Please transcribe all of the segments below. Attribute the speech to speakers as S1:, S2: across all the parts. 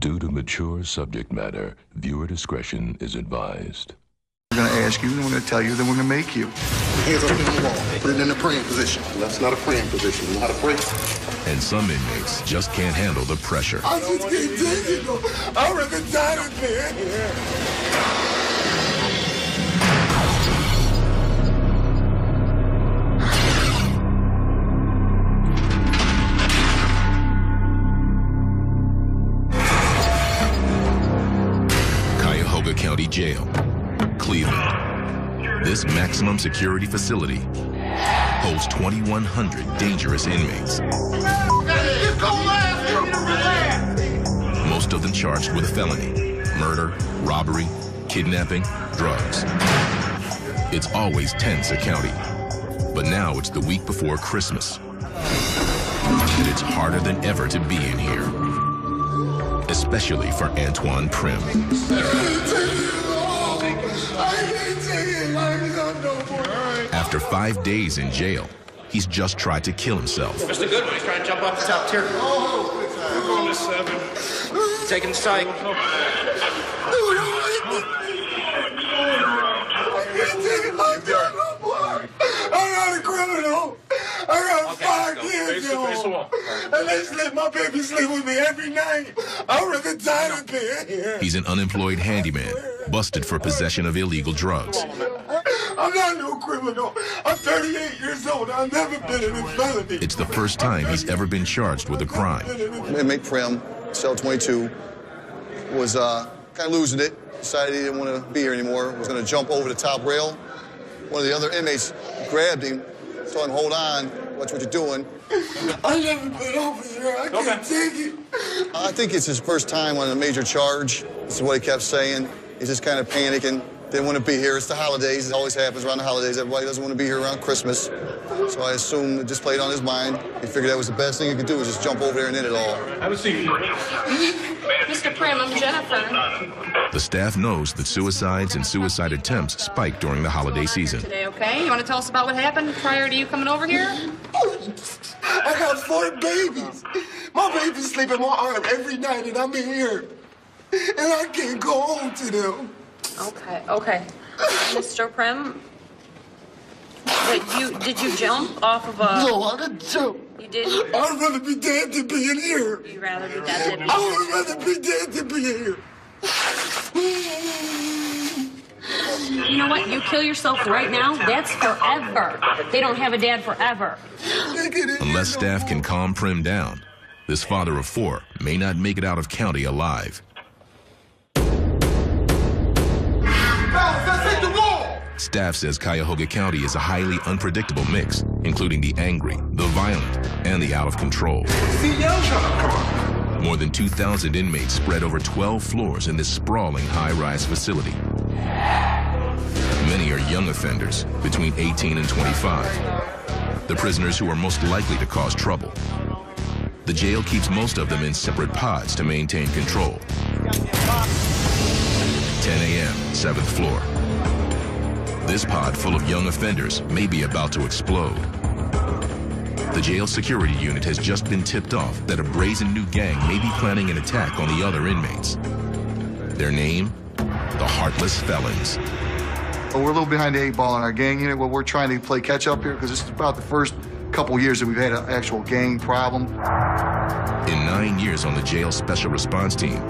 S1: Due to mature subject matter, viewer discretion is advised.
S2: We're going to ask you, then we're going to tell you, then we're going to make you.
S3: Hands up in the wall. Put it in a praying position. That's not a praying position. You know how to pray?
S1: And some inmates just can't handle the pressure.
S3: I just can't take it, though. I'd rather die than be in here.
S1: Cuyahoga County Jail, Cleveland. This maximum security facility holds 2,100 dangerous inmates. Most of them charged with a felony, murder, robbery, kidnapping, drugs. It's always tense at county, but now it's the week before Christmas. And it's harder than ever to be in here, especially for Antoine Prim. After 5 days in jail, he's just tried to kill himself.
S4: Mr. Goodman, he's trying to jump off the top tier.
S5: We're going to 7.
S4: Taking the strike.
S3: I'm not a criminal. I got 5 years old. And they let my baby sleep with me every night. I'd rather die than be in here.
S1: He's an unemployed handyman, busted for possession of illegal drugs.
S3: I'm not no criminal. I'm 38 years old. I've never been in a felony.
S1: It's the first time he's ever been charged with a crime.
S2: Inmate Prim, cell 22, was kind of losing it. Decided he didn't want to be here anymore. Was going to jump over the top rail. One of the other inmates grabbed him, told him, hold on, watch what you're doing.
S3: I never been over here. I can't take it.
S2: I think it's his first time on a major charge. This is what he kept saying. He's just kind of panicking. Didn't want to be here. It's the holidays. It always happens around the holidays. Everybody doesn't want to be here around Christmas. So I assume it just played on his mind. He figured that was the best thing he could do was just jump over there and end it all.
S5: Have a seat.
S6: Mr. Prim, I'm Jennifer.
S1: The staff knows that suicides and suicide attempts spike during the holiday season.
S6: Today, okay? You want to tell us about what happened prior to you coming over here?
S3: I got 4 babies. My babies sleep in my arm every night, and I'm in here. And I can't go home to them.
S6: Okay. Mr. Prim, did you jump off of a...
S3: No, I didn't jump.
S6: You didn't?
S3: I'd rather be dead than be in here.
S6: You'd rather be dead than be
S3: I would rather be dead than be in here.
S6: You know what? You kill yourself right now, that's forever. They don't have a dad forever.
S1: Unless staff can calm Prim down, this father of 4 may not make it out of county alive. Staff says Cuyahoga County is a highly unpredictable mix, including the angry, the violent, and the out of control. More than 2,000 inmates spread over 12 floors in this sprawling high-rise facility. Many are young offenders, between 18 and 25. The prisoners who are most likely to cause trouble. The jail keeps most of them in separate pods to maintain control. 10 a.m., 7th floor. This pod full of young offenders may be about to explode. The jail security unit has just been tipped off that a brazen new gang may be planning an attack on the other inmates. Their name? The Heartless Felons.
S2: We're a little behind the 8 ball on our gang unit. Well, we're trying to play catch up here because this is about the first couple years that we've had an actual gang problem.
S1: In 9 years on the jail special response team,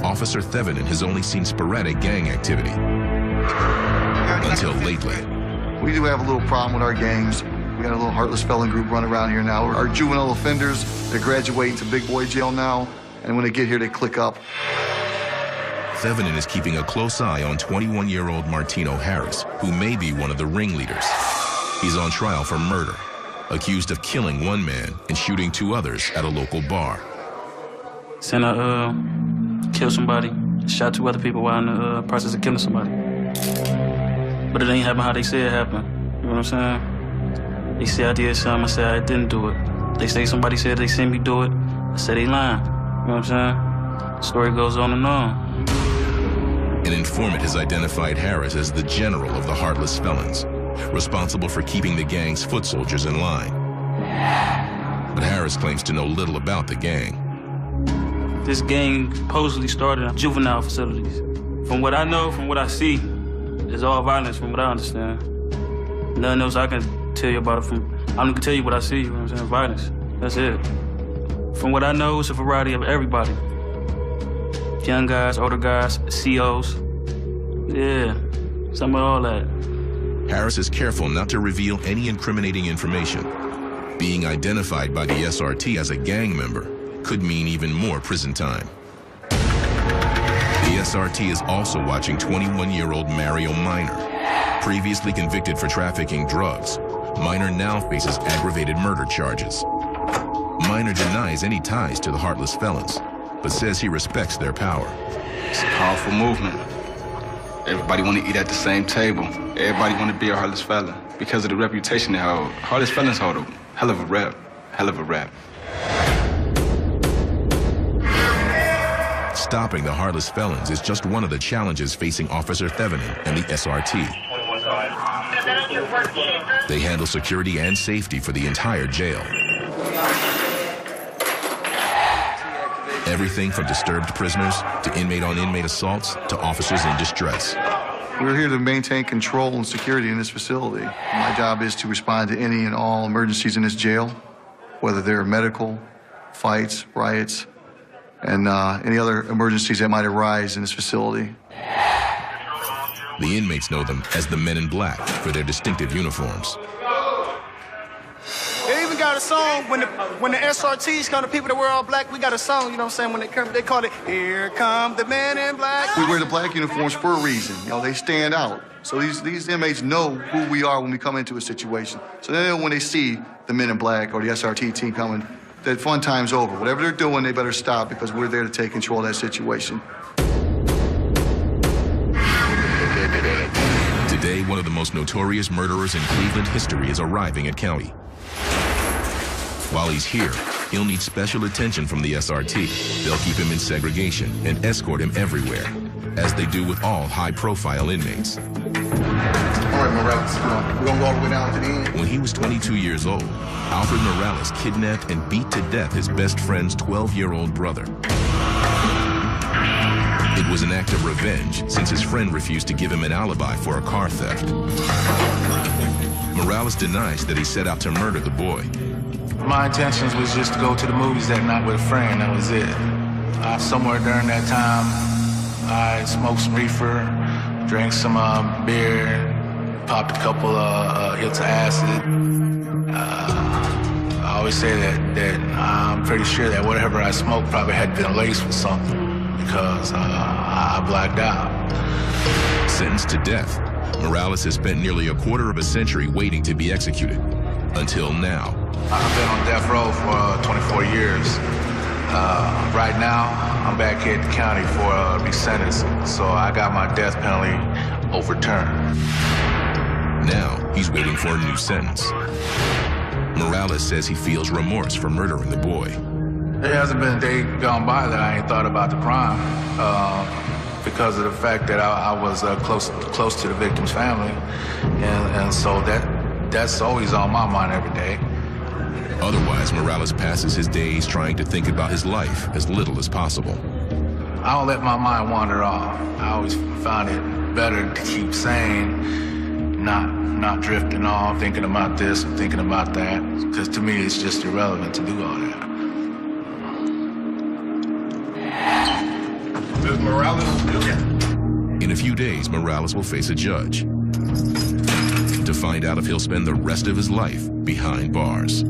S1: Officer Thevenin has only seen sporadic gang activity. Until lately.
S2: We do have a little problem with our gangs. We got a little Heartless Felon group running around here now. Our juvenile offenders, they're graduating to big boy jail now, and when they get here, they click up.
S1: Thevenin is keeping a close eye on 21-year-old Martino Harris, who may be one of the ringleaders. He's on trial for murder, accused of killing 1 man and shooting 2 others at a local bar.
S7: Saying I killed somebody, shot 2 other people while in the process of killing somebody. But it ain't happen how they say it happened. You know what I'm saying? They say I did something, I said I didn't do it. They say somebody said they seen me do it, I said they lying. You know what I'm saying? The story goes on and on.
S1: An informant has identified Harris as the general of the Heartless Felons, responsible for keeping the gang's foot soldiers in line. But Harris claims to know little about the gang.
S7: This gang supposedly started in juvenile facilities. From what I know, from what I see, it's all violence from what I understand. Nothing else I can tell you about it from, I only can tell you what I see, you know what I'm saying, violence. That's it. From what I know, it's a variety of everybody. Young guys, older guys, COs. Yeah, some of all that.
S1: Harris is careful not to reveal any incriminating information. Being identified by the SRT as a gang member could mean even more prison time. The SRT is also watching 21-year-old Mario Minor. Previously convicted for trafficking drugs, Minor now faces aggravated murder charges. Minor denies any ties to the heartless felons, but says he respects their power.
S8: It's a powerful movement. Everybody want to eat at the same table. Everybody want to be a heartless fella because of the reputation they hold. Heartless felons hold a hell of a rep, hell of a rep.
S1: Stopping the heartless felons is just one of the challenges facing Officer Thevenin and the SRT. They handle security and safety for the entire jail. Everything from disturbed prisoners to inmate-on-inmate assaults to officers in distress.
S2: We're here to maintain control and security in this facility. My job is to respond to any and all emergencies in this jail, whether they're medical, fights, riots, and any other emergencies that might arise in this facility.
S1: The inmates know them as the Men in Black for their distinctive uniforms.
S9: They even got a song when the SRTs come, the people that wear all black, we got a song, you know what I'm saying, when they come, they call it, "Here Come the Men in Black."
S2: We wear the black uniforms for a reason. You know, they stand out. So these inmates know who we are when we come into a situation. So then when they see the Men in Black or the SRT team coming, that fun time's over. Whatever they're doing, they better stop because we're there to take control of that situation.
S1: Today, one of the most notorious murderers in Cleveland history is arriving at County. While he's here, he'll need special attention from the SRT. They'll keep him in segregation and escort him everywhere, as they do with all high-profile inmates.
S2: All right, Morales, come on. We're gonna go all the way down to the end.
S1: When he was 22 years old, Alfred Morales kidnapped and beat to death his best friend's 12-year-old brother. It was an act of revenge, since his friend refused to give him an alibi for a car theft. Morales denies that he set out to murder the boy.
S10: My intentions was just to go to the movies that night with a friend, that was it. Somewhere during that time, I smoked some reefer, drank some beer, popped a couple hits of acid. I always say that I'm pretty sure that whatever I smoked probably had been laced with something because I blacked out.
S1: Sentenced to death, Morales has spent nearly a quarter of a century waiting to be executed. Until now.
S10: I've been on death row for 24 years. Right now, I'm back here at the county for resentencing, so I got my death penalty overturned.
S1: Now, he's waiting for a new sentence. Morales says he feels remorse for murdering the boy.
S10: There hasn't been a day gone by that I ain't thought about the crime because of the fact that I was close to the victim's family, and so that's always on my mind every day.
S1: Otherwise, Morales passes his days trying to think about his life as little as possible.
S10: I don't let my mind wander off. I always found it better to keep sane, not drifting off, thinking about this and thinking about that, because to me it's just irrelevant to do all that.
S5: Is Morales?
S1: In a few days, Morales will face a judge to find out if he'll spend the rest of his life behind bars.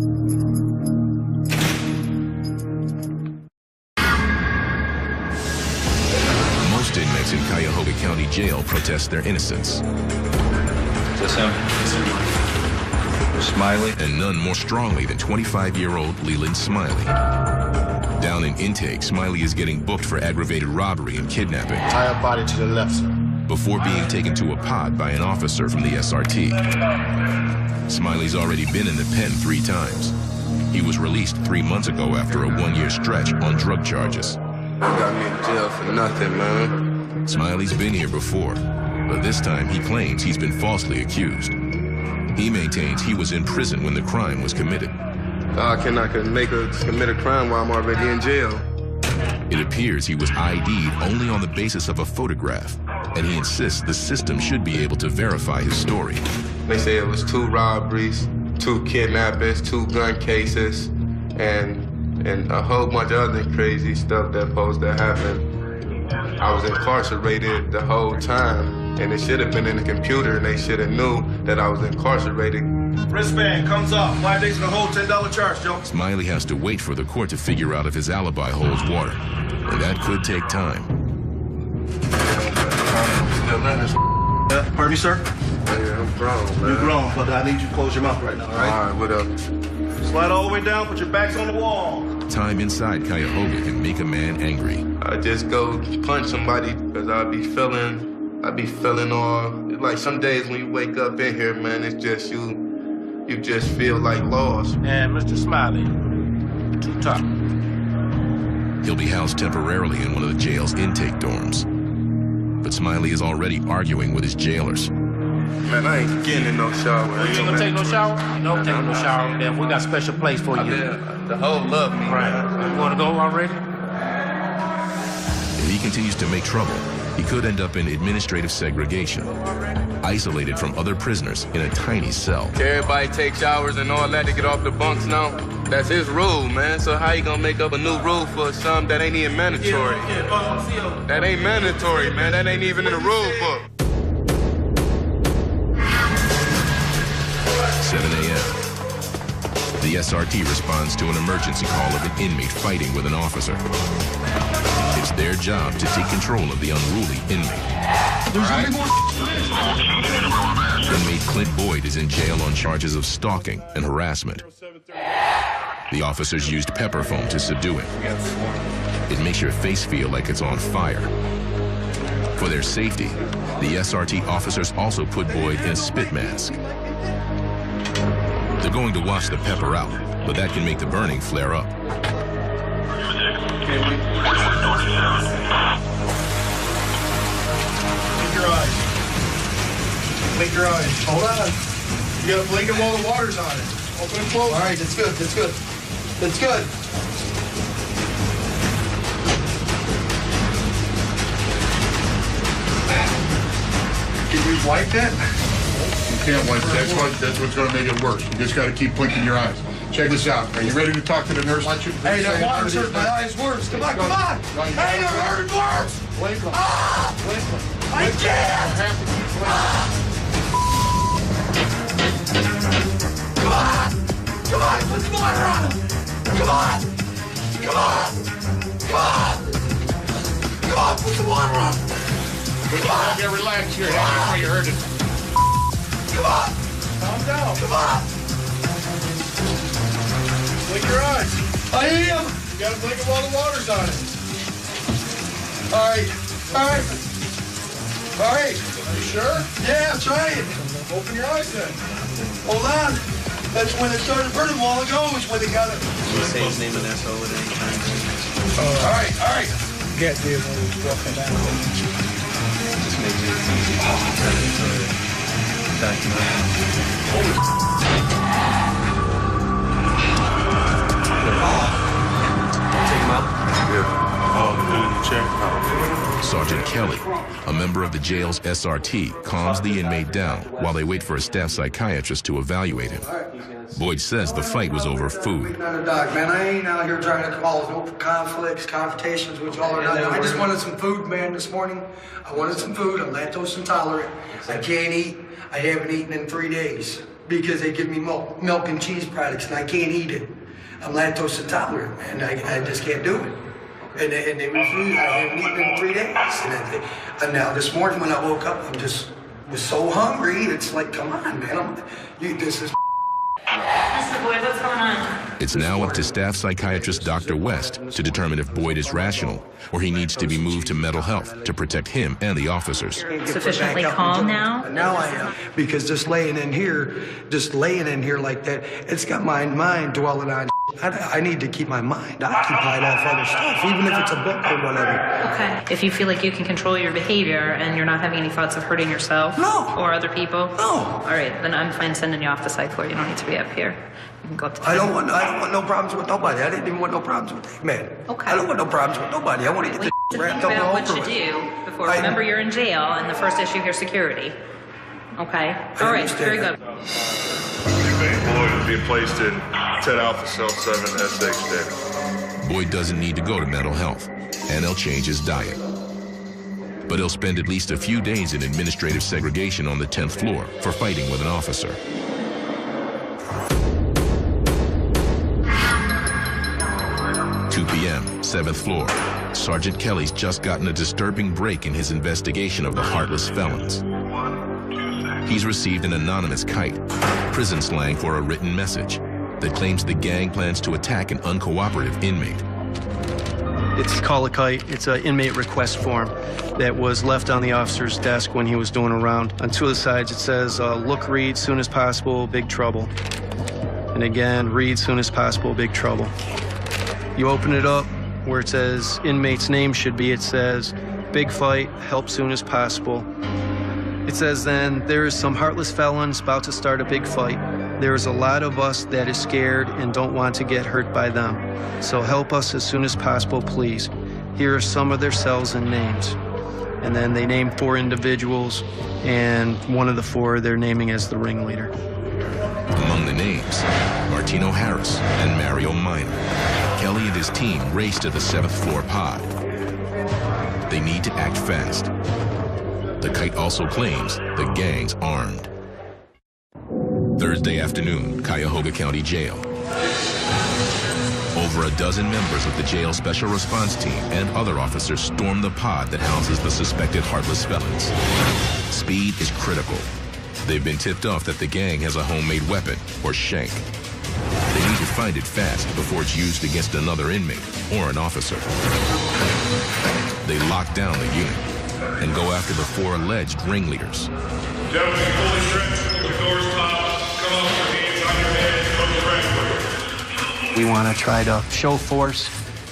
S1: Most inmates in Cuyahoga County Jail protest their innocence.
S8: Just him? Smiley?
S1: And none more strongly than 25-year-old Leland Smiley. Down in intake, Smiley is getting booked for aggravated robbery and kidnapping.
S3: Tie a body to the left, sir.
S1: Before being taken to a pod by an officer from the SRT. Smiley's already been in the pen 3 times. He was released 3 months ago after a 1-year stretch on drug charges.
S3: Got me in jail for nothing, man.
S1: Smiley's been here before, but this time he claims he's been falsely accused. He maintains he was in prison when the crime was committed.
S3: I cannot commit a crime while I'm already in jail.
S1: It appears he was ID'd only on the basis of a photograph, and he insists the system should be able to verify his story.
S5: They say it was 2 robberies, 2 kidnappings, 2 gun cases, and a whole bunch of other crazy stuff that supposed to happen. I was incarcerated the whole time, and it should have been in the computer, and they should have knew that I was incarcerated.
S11: Wristband comes off. 5 days in the hole, $10 charge, Joe.
S1: Smiley has to wait for the court to figure out if his alibi holds water, and that could take time.
S11: Pardon me, sir?
S5: Yeah, I'm grown, man.
S11: You're grown, but I need you to close your mouth right now, all right?
S5: All right, what up?
S11: Slide all the way down, put your backs on the wall.
S1: Time inside Cuyahoga can make a man angry.
S5: I just go punch somebody because I be feeling all, like some days when you wake up in here, man, it's just you just feel like lost.
S11: And Mr. Smiley, 2 top.
S1: He'll be housed temporarily in one of the jail's intake dorms. But Smiley is already arguing with his jailers.
S5: Man, I ain't getting in no shower.
S11: You ain't gonna take no shower? No, take no shower. Then we got a special place for you.
S5: The whole love me.
S11: Right. You wanna go already?
S1: If he continues to make trouble, he could end up in administrative segregation, isolated from other prisoners in a tiny cell.
S5: Everybody takes showers and all that to get off the bunks now. That's his rule, man. So how you gonna make up a new rule for something that ain't even mandatory? That ain't mandatory, man. That ain't even in the rule book.
S1: 7 a.m. The SRT responds to an emergency call of an inmate fighting with an officer. It's their job to take control of the unruly inmate. Inmate Clint Boyd is in jail on charges of stalking and harassment. The officers used pepper foam to subdue him. It makes your face feel like it's on fire. For their safety, the SRT officers also put Boyd in a spit mask. They're going to wash the pepper out, but that can make the burning flare up.
S11: Blink your eyes. Blink your eyes. Hold on. You gotta blink it while the water's on it. Open and close. All right, that's good, that's good. That's good. Can you wipe that?
S12: You can't wipe it. That's what's going to make it worse. You just got to keep blinking your eyes. Check this out. Are you ready to talk to the nurse?
S11: Hey, that water's hurt my eyes worse. Come on, come on. Hey, they're hurting worse.
S12: Blink them.
S11: Ah!
S12: Blink them.
S11: I can't.
S12: You have to keep blinking.
S11: Come on. Come on, put some water on him. Come on. Come on. Come on. Come on, put some water on him.
S12: Come on. Get relaxed here. That's why you heard it.
S11: Come on. Calm down. Come on. Blink your eyes. I am. You gotta blink it while the water's on it. All right. All right. All right. Are you sure? Yeah, I'm trying. Open your eyes then. Hold on. That's when it started burning a while ago, is when they got it.
S4: Can you say his name and that's all it ain't?
S11: All right, all right.
S13: Get there when we walk down.
S4: Just make it easy. Take him out?
S5: Yeah.
S1: Sergeant Kelly, a member of the jail's SRT, calms the inmate down while they wait for a staff psychiatrist to evaluate him. Boyd says the fight was over food.
S14: Doc, man, I ain't out here trying to cause no conflicts, confrontations with y'all or nothing. I just wanted some food, man, this morning. I wanted some food. I'm lactose intolerant. I can't eat. I haven't eaten in 3 days because they give me milk and cheese products, and I can't eat it. I'm lactose intolerant, man. I just can't do it. And they refuse. I haven't eaten in 3 days. And now this morning when I woke up, was so hungry. It's like, come on, man. This is.
S6: Mr. Boyd, what's going on?
S1: It's now up to staff psychiatrist Dr. West to determine if Boyd is rational or he needs to be moved to mental health to protect him and the officers.
S6: Sufficiently calm now?
S14: Now I am, because just laying in here like that, it's got my mind dwelling on I need to keep my mind occupied off other stuff, even if it's a book or whatever.
S15: Okay. If you feel like you can control your behavior and you're not having any thoughts of hurting yourself or other people, all right, then I'm fine sending you off the psych floor. You don't need to be up here. You can go up to
S14: I don't want no problems with nobody. I didn't even want no problems with that man.
S15: Okay.
S14: I don't want no problems with nobody. I want to get this wrapped up and
S15: about
S14: over
S15: what
S14: with.
S15: you do before. Remember, you're in jail, and the first issue here is security. Okay? All right, very good.
S16: Boyd is being placed in 10 Alpha Cell 7 SH.
S1: Boyd doesn't need to go to mental health, and he'll change his diet. But he'll spend at least a few days in administrative segregation on the 10th floor for fighting with an officer. p.m., 7th floor. Sergeant Kelly's just gotten a disturbing break in his investigation of the heartless felons. He's received an anonymous kite, prison slang for a written message that claims the gang plans to attack an uncooperative inmate.
S17: It's called a kite. It's an inmate request form that was left on the officer's desk when he was doing a round. On two of the sides it says, look, read, soon as possible, big trouble. And again, read, soon as possible, big trouble. You open it up, where it says inmate's name should be, it says, big fight, help soon as possible. It says then, there is some heartless felons about to start a big fight. There is a lot of us that is scared and don't want to get hurt by them. So help us as soon as possible, please. Here are some of their cells and names. And then they name 4 individuals, and one of the 4 they're naming as the ringleader.
S1: Among the names, Martino Harris and Mario Minor. Kelly and his team race to the 7th floor pod. They need to act fast. The kite also claims the gang's armed. Thursday afternoon, Cuyahoga County Jail. Over a dozen members of the jail special response team and other officers storm the pod that houses the suspected heartless felons. Speed is critical. They've been tipped off that the gang has a homemade weapon, or shank. They need to find it fast before it's used against another inmate or an officer. They lock down the unit and go after the 4 alleged ringleaders.
S16: Gentlemen, fully stretched, the doors top, come off your hands on your head, from the
S17: We want to try to show force.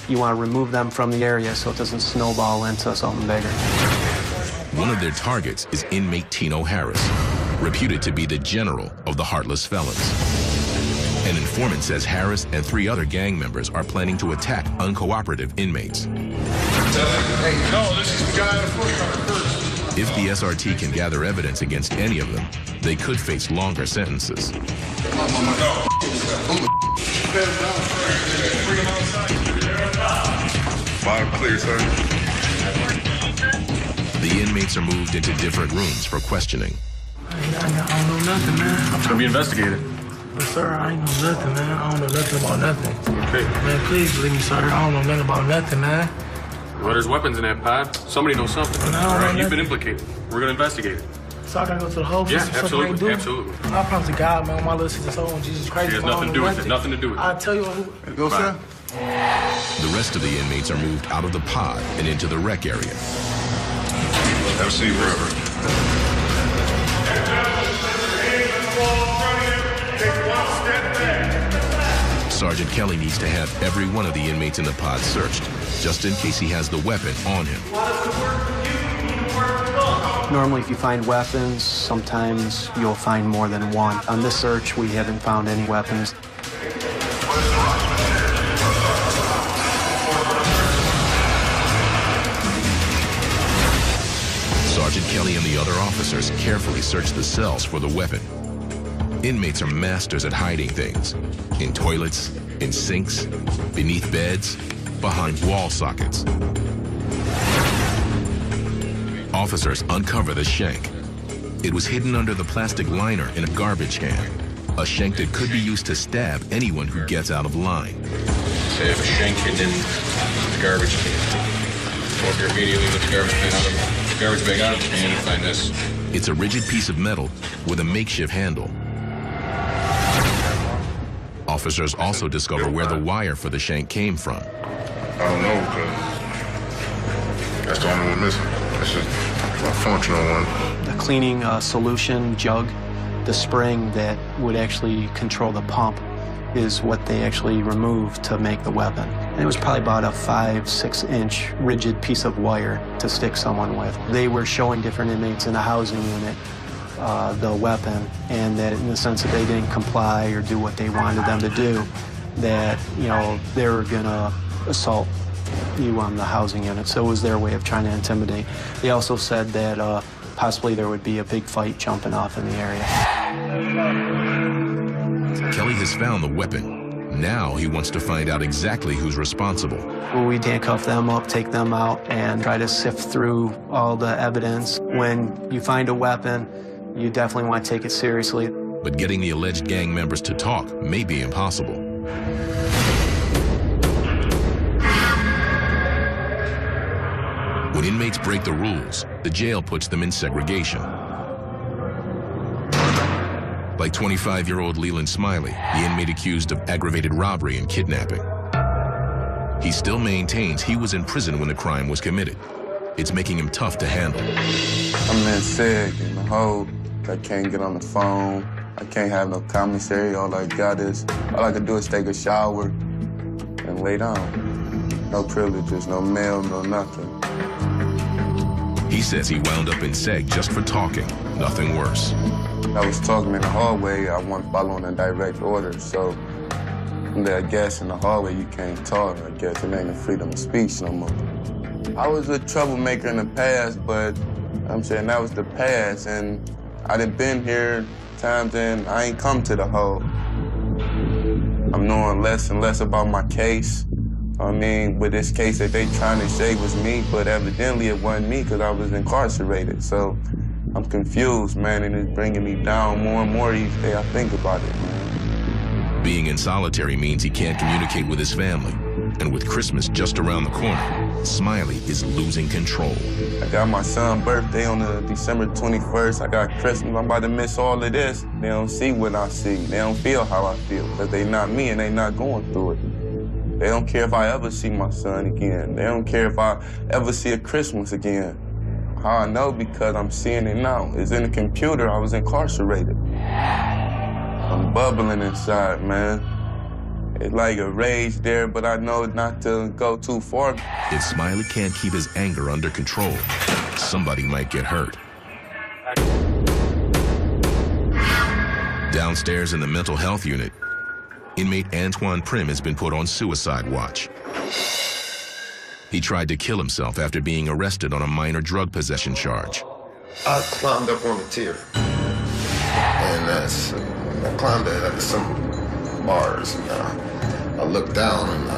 S17: You want to remove them from the area so it doesn't snowball into something bigger.
S1: One of their targets is inmate Tino Harris, reputed to be the general of the heartless felons. An informant says Harris and 3 other gang members are planning to attack uncooperative inmates.
S16: Hey, no, this is the guy on the foot first.
S1: If the SRT can gather evidence against any of them, they could face longer sentences.
S16: Bottom clear, sir.
S1: The inmates are moved into different rooms for questioning.
S13: I don't know nothing, man.
S4: It's gonna be investigated.
S13: But sir, I ain't know nothing, man. I don't know nothing about nothing.
S4: Okay.
S13: Man, please believe me, sir. I don't know nothing about nothing, man.
S4: Well, there's weapons in that pod. Somebody knows something.
S13: No,
S4: All right,
S13: no,
S4: you've been implicated. We're gonna investigate it.
S13: So I gotta go to the whole
S4: Yeah,
S13: for something I ain't
S4: absolutely,
S13: do?
S4: absolutely.
S13: I promise to God, man, my little sister's soul in Jesus Christ.
S4: It has
S13: I don't
S4: nothing to
S13: know
S4: do with it. Nothing to do with it.
S13: I'll tell you who.
S16: Go, sir.
S1: The rest of the inmates are moved out of the pod and into the rec area.
S16: Have a seat, Robert.
S1: Sergeant Kelly needs to have every one of the inmates in the pod searched, just in case he has the weapon on him.
S17: Normally, if you find weapons, sometimes you'll find more than one. On this search, we haven't found any weapons.
S1: Sergeant Kelly and the other officers carefully search the cells for the weapon. Inmates are masters at hiding things. In toilets, in sinks, beneath beds, behind wall sockets. Officers uncover the shank. It was hidden under the plastic liner in a garbage can. A shank that could be used to stab anyone who gets out of line.
S18: Say if a shank hidden in the garbage can. Or if you immediately lift the garbage can out of the garbage bag out of the can and find this.
S1: It's a rigid piece of metal with a makeshift handle. Officers also discover where the wire for the shank came from.
S16: I don't know, because that's the only one missing. That's just a functional one.
S17: The cleaning solution jug, the spring that would actually control the pump, is what they actually removed to make the weapon. And it was probably about a 5-6 inch rigid piece of wire to stick someone with. They were showing different inmates in the housing unit the weapon, and that in the sense that they didn't comply or do what they wanted them to do, that, you know, they were gonna assault you on the housing unit. So it was their way of trying to intimidate. They also said that possibly there would be a big fight jumping off in the area.
S1: Kelly has found the weapon. Now he wants to find out exactly who's responsible.
S17: We handcuff them up, take them out, and try to sift through all the evidence. When you find a weapon, you definitely want to take it seriously.
S1: But getting the alleged gang members to talk may be impossible. When inmates break the rules, the jail puts them in segregation. Like 25-year-old Leland Smiley, the inmate accused of aggravated robbery and kidnapping. He still maintains he was in prison when the crime was committed. It's making him tough to handle.
S11: I'm in seg in the hole. I can't get on the phone. I can't have no commissary. All I can do is take a shower and lay down. No privileges, no mail, no nothing.
S1: He says he wound up in seg just for talking, nothing worse.
S11: I was talking in the hallway. I wasn't following a direct order, so I guess in the hallway you can't talk. I guess it ain't a freedom of speech no more. I was a troublemaker in the past, but I'm saying that was the past, and I done been here times and I ain't come to the hole. I'm knowing less and less about my case. I mean, with this case that they trying to say was me, but evidently it wasn't me because I was incarcerated. So I'm confused, man, and it's bringing me down more and more each day I think about it, man.
S1: Being in solitary means he can't communicate with his family. And with Christmas just around the corner, Smiley is losing control.
S11: I got my son's birthday on December 21st. I got Christmas. I'm about to miss all of this. They don't see what I see. They don't feel how I feel because they not me and they not going through it. They don't care if I ever see my son again. They don't care if I ever see a Christmas again. How I know? Because I'm seeing it now. It's in the computer. I was incarcerated. I'm bubbling inside, man. It's like a rage there, but I know not to go too far.
S1: If Smiley can't keep his anger under control, somebody might get hurt. Downstairs in the mental health unit, inmate Antoine Prim has been put on suicide watch. He tried to kill himself after being arrested on a minor drug possession charge.
S19: I climbed up on the tier, and I climbed at some bars, and I looked down, and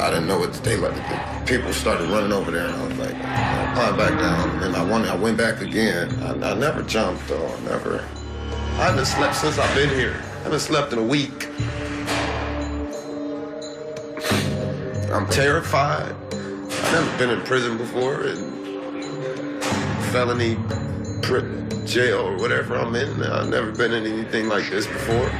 S19: I didn't know what to think. Like, people started running over there, and I was like, I climbed back down, and I went back again. I never jumped, though. I haven't slept since I've been here. I haven't slept in a week. I'm terrified. I've never been in prison before, and felony jail or whatever I'm in. I've never been in anything like this before.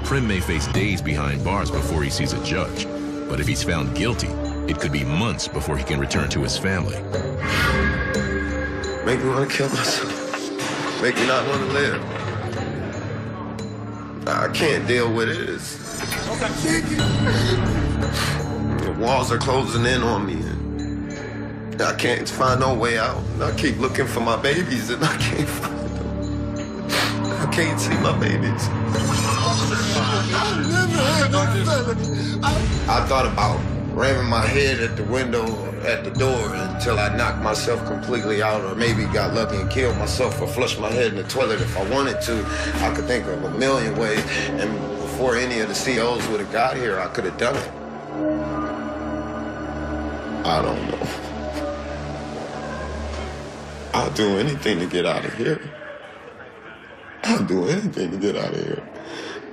S1: Prim may face days behind bars before he sees a judge, but if he's found guilty, it could be months before he can return to his family.
S19: Make me want to kill myself. Make me not want to live. I can't deal with it. The walls are closing in on me. And I can't find no way out. I keep looking for my babies and I can't find them. I can't see my babies. I thought about ramming my head at the window or at the door until I knocked myself completely out, or maybe got lucky and killed myself or flushed my head in the toilet if I wanted to. I could think of a million ways, and before any of the COs would have got here, I could have done it. I don't know. I'll do anything to get out of here. I'll do anything to get out of here.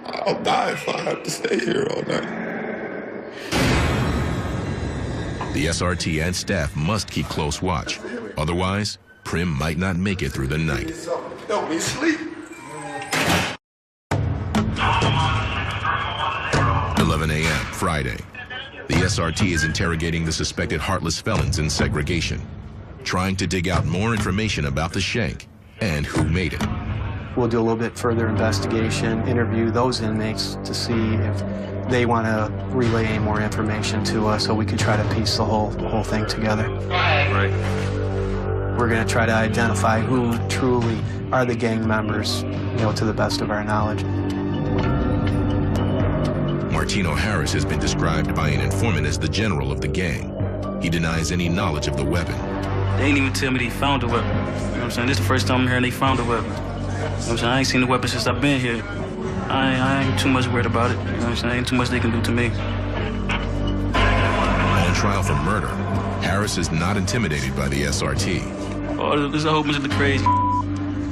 S19: I'll die if I have to stay here all night.
S1: The SRT and staff must keep close watch. Otherwise, Prim might not make it through the night.
S19: Help me sleep.
S1: 11 a.m. Friday. The SRT is interrogating the suspected heartless felons in segregation, trying to dig out more information about the shank and who made it.
S17: We'll do a little bit further investigation, interview those inmates to see if they want to relay any more information to us so we can try to piece the whole thing together.
S7: Right.
S17: We're going to try to identify who truly are the gang members, to the best of our knowledge.
S1: Martino Harris has been described by an informant as the general of the gang. He denies any knowledge of the weapon.
S7: They ain't even tell me they found a weapon. You know what I'm saying? This is the first time I'm hearing they found a weapon. You know what I'm saying? I ain't seen the weapon since I've been here. I ain't too much worried about it. You know what I'm saying? Ain't too much they can do to me.
S1: On trial for murder, Harris is not intimidated by the SRT.
S7: Oh, there's a whole bunch of the crazy.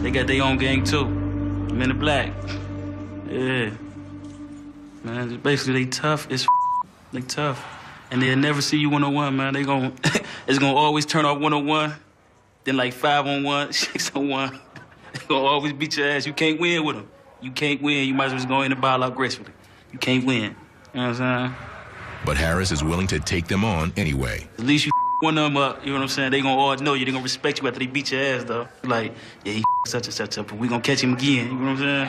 S7: They got their own gang too. Men in black. Yeah. Man, basically they tough as they tough. And they'll never see you one-on-one, man. It's gonna always turn off one-on-one, then like 5-on-1, 6-on-1. They gonna always beat your ass. You can't win with them. You can't win. You might as well just go in and ball out gracefully. You can't win. You know what I'm saying?
S1: But Harris is willing to take them on anyway.
S7: At least you one of them up, you know what I'm saying? They gonna always know you. They gonna respect you after they beat your ass, though. Like, yeah, he such and such up, but we gonna catch him again. You know what I'm saying?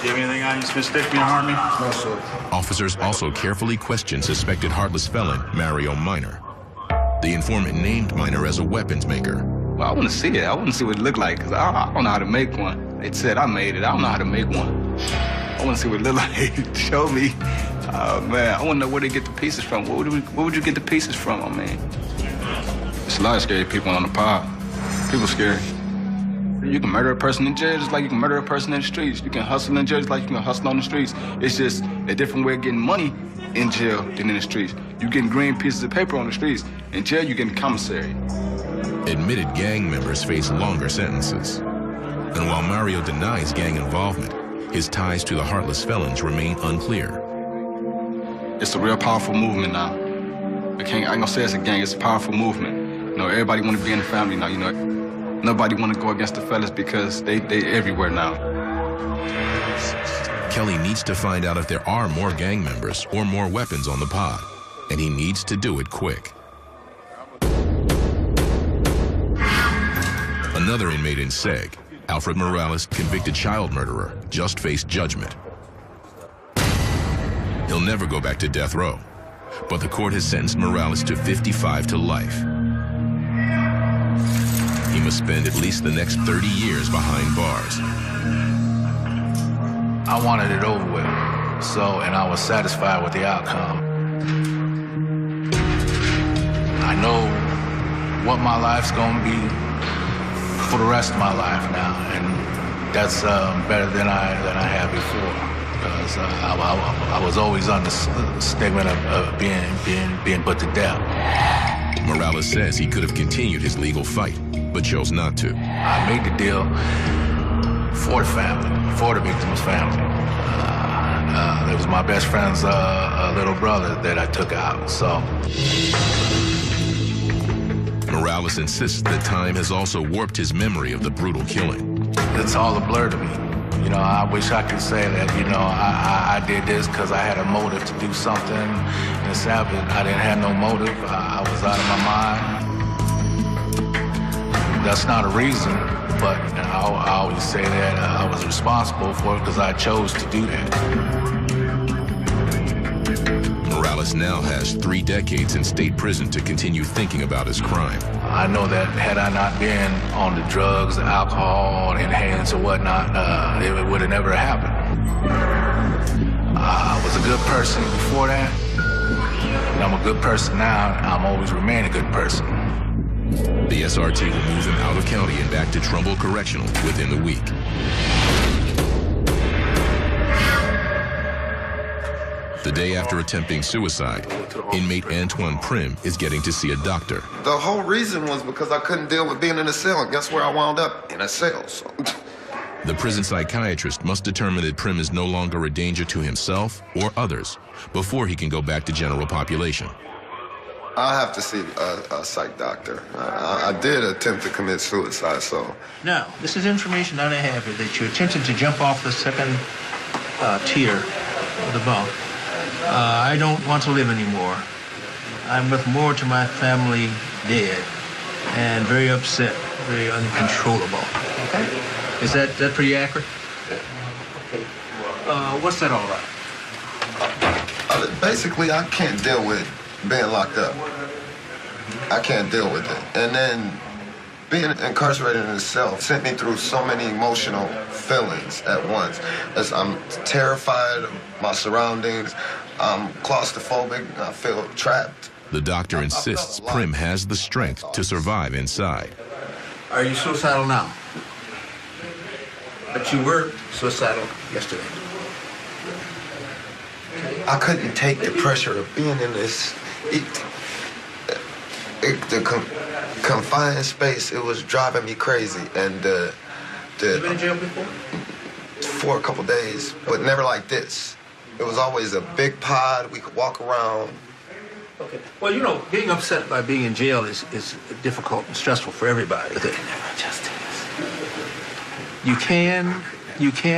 S10: Do you have anything on you specifically to harm me?
S19: No, sir.
S1: Officers also carefully questioned suspected heartless felon Mario Minor. The informant named Minor as a weapons maker.
S8: Well, I want to see it. I want to see what it looked like, because I don't know how to make one. They said I made it. I don't know how to make one. I want to see what it looked like. Show me. Oh, man. I want to know where they get the pieces from. Where would you get the pieces from, I mean? There's a lot of scary people on the pod. People scary. You can murder a person in jail just like you can murder a person in the streets. You can hustle in jail just like you can hustle on the streets. It's just a different way of getting money in jail than in the streets. You getting green pieces of paper on the streets. In jail, you getting commissary.
S1: Admitted gang members face longer sentences. And while Mario denies gang involvement, his ties to the heartless felons remain unclear.
S8: It's a real powerful movement now. I ain't gonna say it's a gang, it's a powerful movement. Everybody wanna be in the family now, Nobody wanna go against the fellas because they everywhere now.
S1: Kelly needs to find out if there are more gang members or more weapons on the pod, and he needs to do it quick. Another inmate in SEG, Alfred Morales, convicted child murderer, just faced judgment. He'll never go back to death row, but the court has sentenced Morales to 55 to life. He must spend at least the next 30 years behind bars.
S10: I wanted it over with, and I was satisfied with the outcome. I know what my life's gonna be for the rest of my life now, and that's better than I had before, because I was always on the stigma of being put to death.
S1: Morales says he could have continued his legal fight, but chose not to.
S10: I made the deal for the family, for the victim's family. It was my best friend's little brother that I took out, so.
S1: Morales insists that time has also warped his memory of the brutal killing.
S10: It's all a blur to me. I wish I could say that, I did this because I had a motive to do something. And it's sad, but I didn't have no motive. I was out of my mind. That's not a reason, but I always say that I was responsible for it because I chose to do that.
S1: Morales now has 3 decades in state prison to continue thinking about his crime.
S10: I know that had I not been on the drugs, the alcohol, inhalants or whatnot, it would have never happened. I was a good person before that, and I'm a good person now, and I'm always remain a good person.
S1: The SRT will move him out of county and back to Trumbull Correctional within the week. The day after attempting suicide, inmate Antoine Prim is getting to see a doctor.
S19: The whole reason was because I couldn't deal with being in a cell. Guess where I wound up? In a cell. So.
S1: The prison psychiatrist must determine that Prim is no longer a danger to himself or others before he can go back to general population.
S19: I have to see a psych doctor. I did attempt to commit suicide, so.
S13: Now, this is information that I have here that you attempted to jump off the second tier of the bunk. I don't want to live anymore. I'm with more to my family dead and very upset, very uncontrollable. Okay. Is that pretty accurate? Okay. What's that all about?
S19: Basically, I can't deal with being locked up. I can't deal with it. And then being incarcerated in itself sent me through so many emotional feelings at once. As I'm terrified of my surroundings, I'm claustrophobic, I feel trapped.
S1: The doctor insists Prim has the strength to survive inside.
S13: Are you suicidal now? But you were suicidal yesterday.
S19: I couldn't take the pressure of being in this confined space. It was driving me crazy. And
S13: you been in jail before?
S19: For a couple days, but never like this. It was always a big pod. We could walk around.
S13: Okay. Well, you know, being upset by being in jail is difficult and stressful for everybody. You can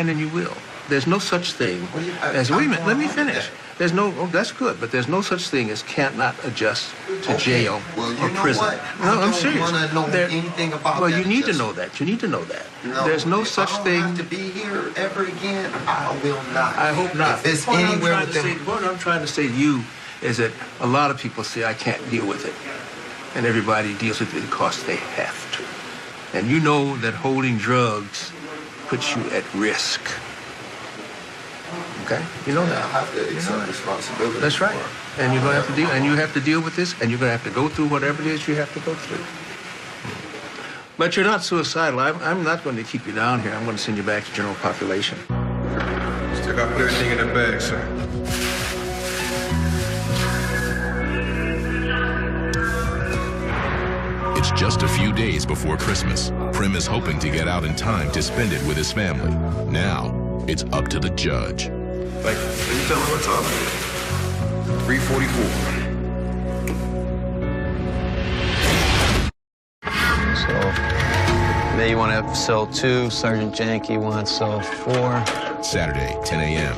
S13: and you will. There's no such thing as, wait a minute, let me finish. There's no, oh, that's good, but there's no such thing as can't not adjust to jail or prison. No, I'm serious.
S19: I don't want to know anything about
S13: well,
S19: that.
S13: you need to know that. You need to know that.
S19: No,
S13: there's no such thing.
S19: If I don't have to be here ever again, I will not.
S13: I hope not.
S19: If it's anywhere with them.
S13: What I'm trying to say to you is that a lot of people say, I can't deal with it. And everybody deals with it because they have to. And you know that holding drugs puts you at risk. Okay? You know that.
S19: I have to accept responsibility.
S13: That's right. And you're going to have to deal, and you have to deal with this, and you're going to have to go through whatever it is you have to go through. But you're not suicidal. I'm not going to keep you down here. I'm going to send you back to general population.
S5: Still got to put everything in the bag, sir.
S1: It's just a few days before Christmas. Prim is hoping to get out in time to spend it with his family. Now, it's up to the judge.
S19: Like, can you tell me what time it is? 3:44.
S17: So, May you want to have cell 2, Sergeant Janke wants cell 4.
S1: Saturday, 10 a.m.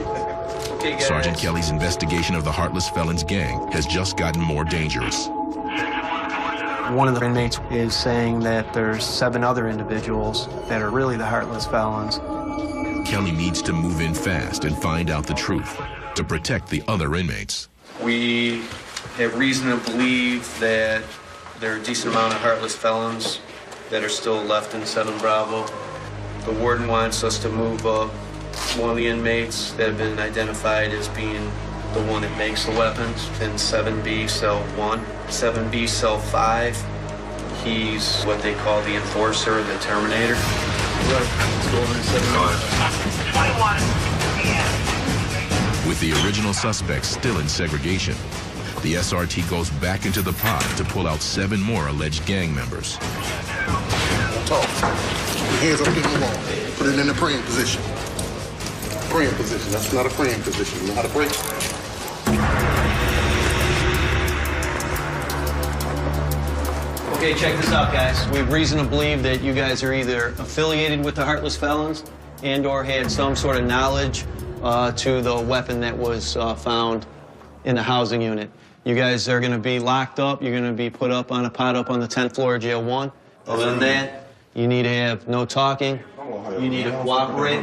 S1: Sergeant Kelly's investigation of the Heartless Felons gang has just gotten more dangerous.
S17: One of the inmates is saying that there's 7 other individuals that are really the Heartless Felons.
S1: Kelly needs to move in fast and find out the truth to protect the other inmates.
S20: We have reason to believe that there are a decent amount of Heartless Felons that are still left in 7 Bravo. The warden wants us to move up one of the inmates that have been identified as being the one that makes the weapons in 7B cell 1. 7B cell 5, he's what they call the enforcer, the terminator.
S1: With the original suspects still in segregation, the SRT goes back into the pod to pull out 7 more alleged gang members.
S12: Talk. Your hands up against the wall. Put it in the praying position. Praying position. That's not a praying position. You know how to pray?
S17: Okay, check this out, guys. We have reason to believe that you guys are either affiliated with the Heartless Felons and or had some sort of knowledge to the weapon that was found in the housing unit. You guys are going to be locked up. You're going to be put up on a pod up on the 10th floor of jail 1. Other than that, you need to have no talking. You need to cooperate.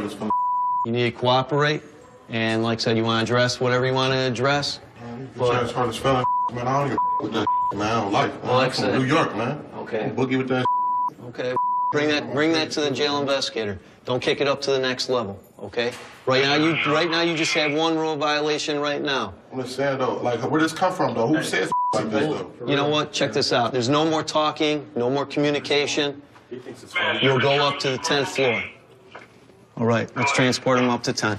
S17: You need to cooperate. And like I said, you want to address whatever you want to address.
S12: But Heartless Felon, man, I don't give a with that man. I don't like it.
S17: Well,
S12: I'm from New York, man.
S17: Okay.
S12: Boogie with that.
S17: Okay. Bring that to the jail investigator. Don't kick it up to the next level. Okay. Right now you just have 1 rule violation right now.
S12: I'm just saying though, like where does this come from though? Who says like this though?
S17: You know what? Check this out. There's no more talking, no more communication. You'll go up to the 10th floor. All right. Let's transport him up to 10.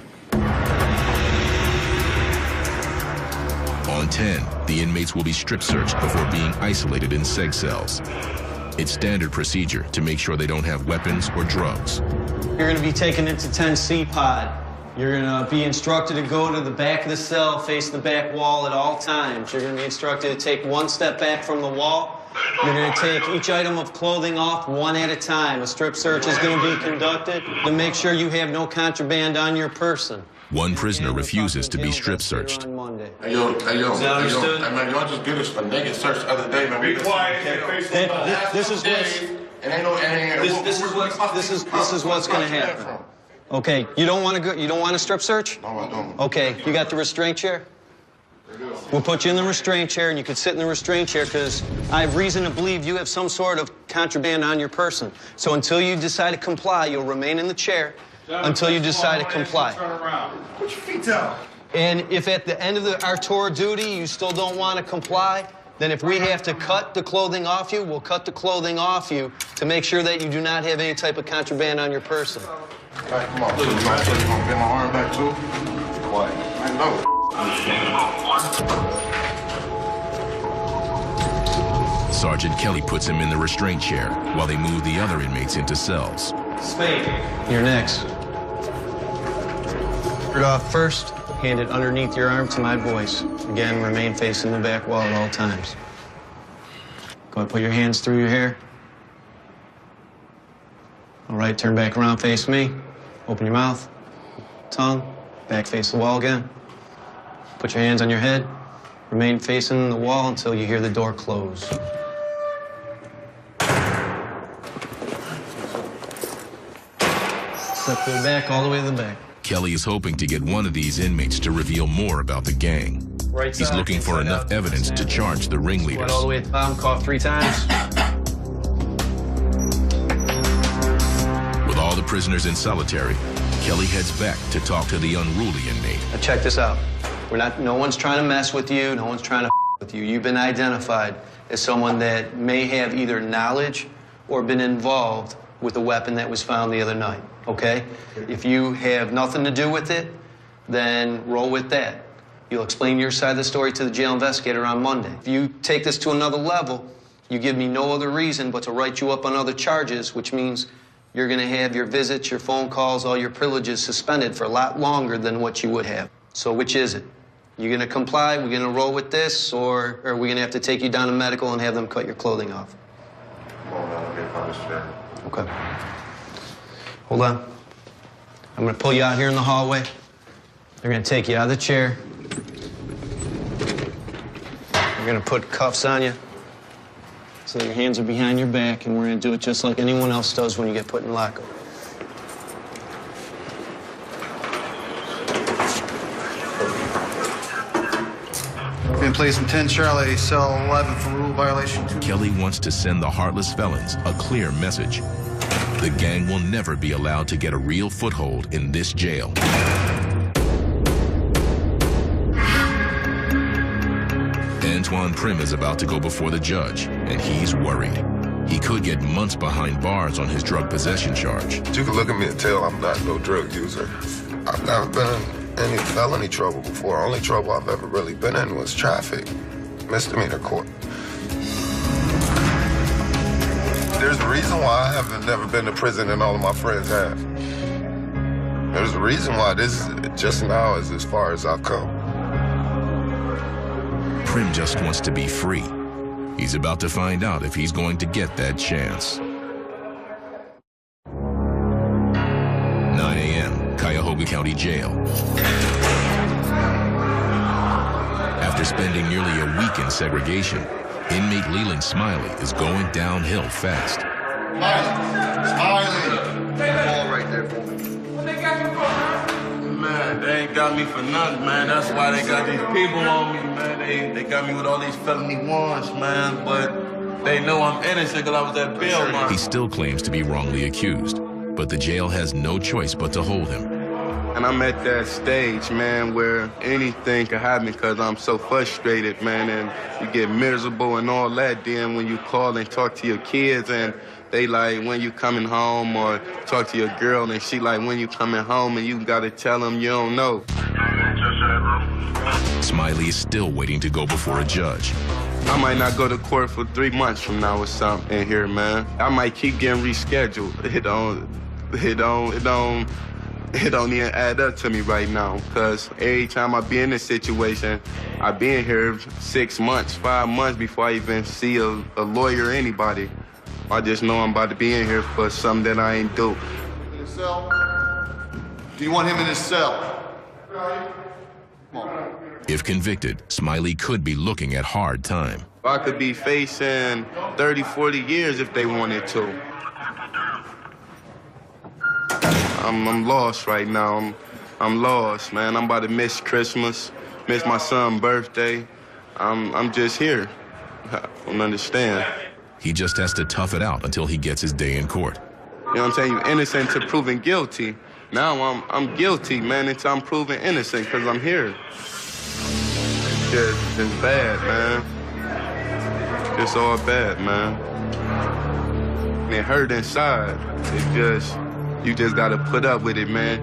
S1: On 10, the inmates will be strip searched before being isolated in seg cells. It's standard procedure to make sure they don't have weapons or drugs.
S17: You're going to be taken into 10C pod. You're going to be instructed to go to the back of the cell, face the back wall at all times. You're going to be instructed to take 1 step back from the wall. You're going to take each item of clothing off 1 at a time. A strip search is going to be conducted to make sure you have no contraband on your person.
S1: One prisoner refuses to be strip searched.
S12: Hey, yo, man, y'all just did us a naked search the other day, man.
S16: Be quiet.
S17: This is
S11: It ain't no.
S17: This is what's gonna happen. Okay, you don't want to go. You don't want a strip search?
S12: No, I don't.
S17: Okay, you got the restraint chair? We'll put you in the restraint chair, and you can sit in the restraint chair because I have reason to believe you have some sort of contraband on your person. So until you decide to comply, you'll remain in the chair until you decide to comply.
S11: Turn around. Put your feet down.
S17: And if at the end of our tour of duty you still don't want to comply, then if we have to cut the clothing off you, we'll cut the clothing off you to make sure that you do not have any type of contraband on your person.
S12: All right, come on. You gonna bend my arm back too? Quiet. I know.
S1: Sergeant Kelly puts him in the restraint chair while they move the other inmates into cells.
S17: Spade, you're next. Start off first, hand it underneath your arm to my voice. Again, remain facing the back wall at all times. Go ahead, put your hands through your hair. All right, turn back around, face me. Open your mouth, tongue, back face the wall again. Put your hands on your head. Remain facing the wall until you hear the door close. Step to the back, all the way to the back.
S1: Kelly is hoping to get one of these inmates to reveal more about the gang.
S17: Right
S1: He's
S17: side,
S1: looking for enough evidence to charge the ringleaders.
S17: All the way at the bottom, cough 3 times.
S1: With all the prisoners in solitary, Kelly heads back to talk to the unruly inmate.
S17: Now check this out. No one's trying to mess with you. No one's trying to with you. You've been identified as someone that may have either knowledge or been involved with the weapon that was found the other night, okay? If you have nothing to do with it, then roll with that. You'll explain your side of the story to the jail investigator on Monday. If you take this to another level, you give me no other reason but to write you up on other charges, which means you're gonna have your visits, your phone calls, all your privileges suspended for a lot longer than what you would have. So which is it? You gonna comply, we're gonna roll with this, or are we gonna have to take you down to medical and have them cut your clothing off? Okay. Hold on. I'm gonna pull you out here in the hallway. They're gonna take you out of the chair. They're gonna put cuffs on you so that your hands are behind your back, and we're gonna do it just like anyone else does when you get put in lockup.
S9: Been placed in 10 Charlie, cell 11 for rule violation 2.
S1: Kelly wants to send the heartless felons a clear message. The gang will never be allowed to get a real foothold in this jail. Antoine Prim is about to go before the judge, and he's worried. He could get months behind bars on his drug possession charge.
S19: You can look at me and tell I'm not no drug user. I've never been in any felony trouble before. Only trouble I've ever really been in was traffic, misdemeanor court. There's a reason why I haven't never been to prison and all of my friends have. There's a reason why this just now is as far as I've come.
S1: Prim just wants to be free. He's about to find out if he's going to get that chance. 9 a.m., Cuyahoga County Jail. After spending nearly a week in segregation, inmate Leland Smiley is going downhill fast.
S11: Smiley! Ball right there for me.
S3: Man, they ain't got me for nothing, man. That's why they got these people on me, man. They got me with all these felony warrants, man. But they know I'm innocent because I was at bail, man.
S1: He still claims to be wrongly accused, but the jail has no choice but to hold him.
S5: And I'm at that stage, man, where anything can happen because I'm so frustrated, man, and you get miserable and all that. Then when you call and talk to your kids and they like, when you coming home, or talk to your girl and she like, when you coming home, and you gotta tell them you don't know.
S1: Smiley is still waiting to go before a judge.
S5: I might not go to court for 3 months from now or something in here, man. I might keep getting rescheduled. It don't even add up to me right now, because every time I be in this situation, I be in here 6 months, 5 months before I even see a lawyer or anybody. I just know I'm about to be in here for something that I ain't do.
S2: In his cell? Do you want him in his cell?
S1: If convicted, Smiley could be looking at hard time.
S5: I could be facing 30, 40 years if they wanted to. I'm lost right now. I'm lost, man. I'm about to miss Christmas, miss my son's birthday. I'm just here. I don't understand.
S1: He just has to tough it out until he gets his day in court.
S5: You know what I'm saying? You're innocent to proven guilty. Now I'm guilty, man, until I'm proven innocent because I'm here. It's bad, man. It's all bad, man. It hurt inside. You just gotta put up with it, man.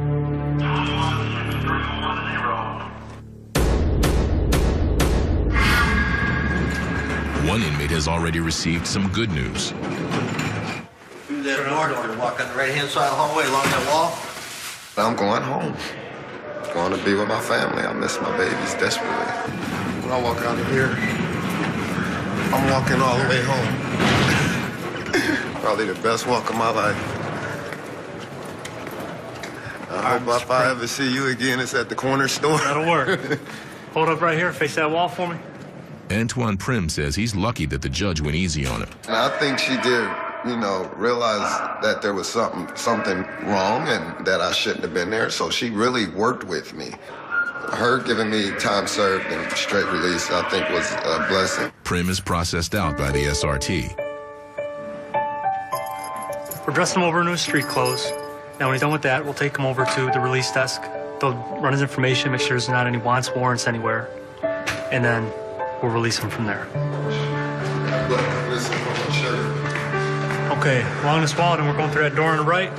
S1: One inmate has already received some good news.
S21: Through that door, walk on the right-hand side of the hallway along that wall.
S19: I'm going home. Going to be with my family. I miss my babies desperately.
S12: When I walk out of here, I'm walking all the way home. Probably the best walk of my life. I hope if I ever see you again, it's at the corner store.
S22: That'll work. Hold up right here, face that wall for me.
S1: Antoine Prim says he's lucky that the judge went easy on him.
S19: And I think she did, realize that there was something wrong and that I shouldn't have been there. So she really worked with me. Her giving me time served and straight release, I think, was a blessing.
S1: Prim is processed out by the SRT.
S22: We're dressing him over in his street clothes. Now, when he's done with that, we'll take him over to the release desk. They'll run his information, make sure there's not any wants, warrants anywhere, and then we'll release him from there. Okay, along this wall, and we're going through that door on the right.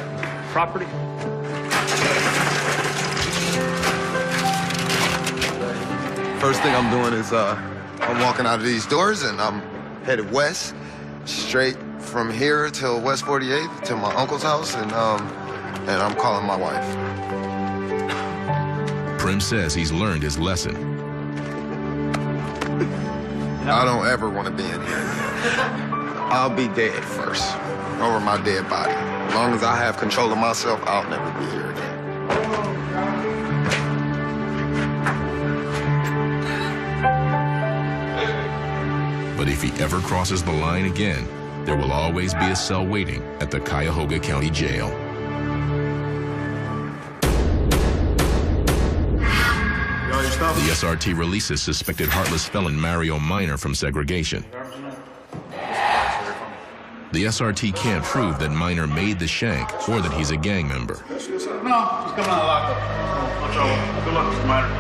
S22: Property.
S12: First thing I'm doing is I'm walking out of these doors and I'm headed west, straight from here till West 48th to my uncle's house, and I'm calling my wife.
S1: Prim says he's learned his lesson.
S12: I don't ever want to be in here again. I'll be dead first, over my dead body. As long as I have control of myself, I'll never be here again.
S1: But if he ever crosses the line again, there will always be a cell waiting at the Cuyahoga County Jail. The SRT releases suspected heartless felon Mario Minor from segregation. The SRT can't prove that Minor made the shank or that he's a gang member.
S10: No, he's coming out of the lockup. No trouble. Good luck, Mr. Minor.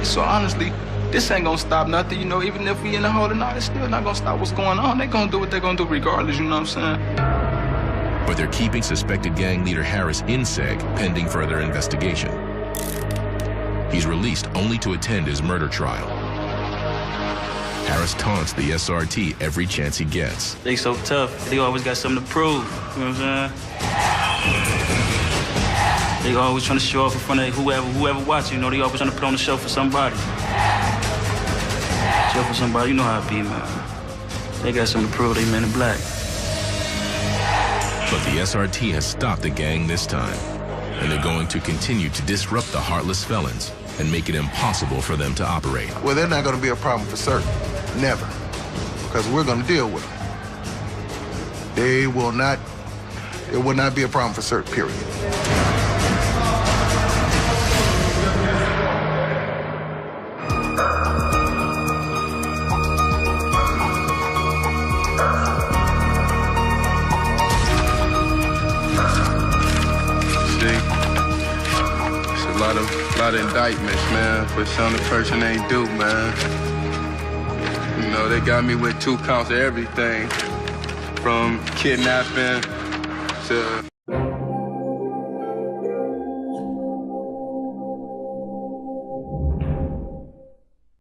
S8: So honestly, this ain't gonna stop nothing, even if we in the hole or not, it's still not gonna stop what's going on. They're gonna do what they're gonna do regardless, you know what I'm saying?
S1: But they're keeping suspected gang leader Harris in seg pending further investigation. He's released only to attend his murder trial. Harris taunts the SRT every chance he gets.
S7: They so tough. They always got something to prove. You know what I'm saying? They always trying to show off in front of whoever watching. They always trying to put on a show for somebody. Show for somebody. You know how it be, man. They got something to prove. They men in black.
S1: But the SRT has stopped the gang this time, and they're going to continue to disrupt the heartless felons and make it impossible for them to operate.
S12: Well, they're not going to be a problem for certain. Never. Because we're going to deal with them. It will not be a problem for certain, period.
S5: A lot of indictments, man, for something the person ain't do, man. They got me with 2 counts of everything, from kidnapping to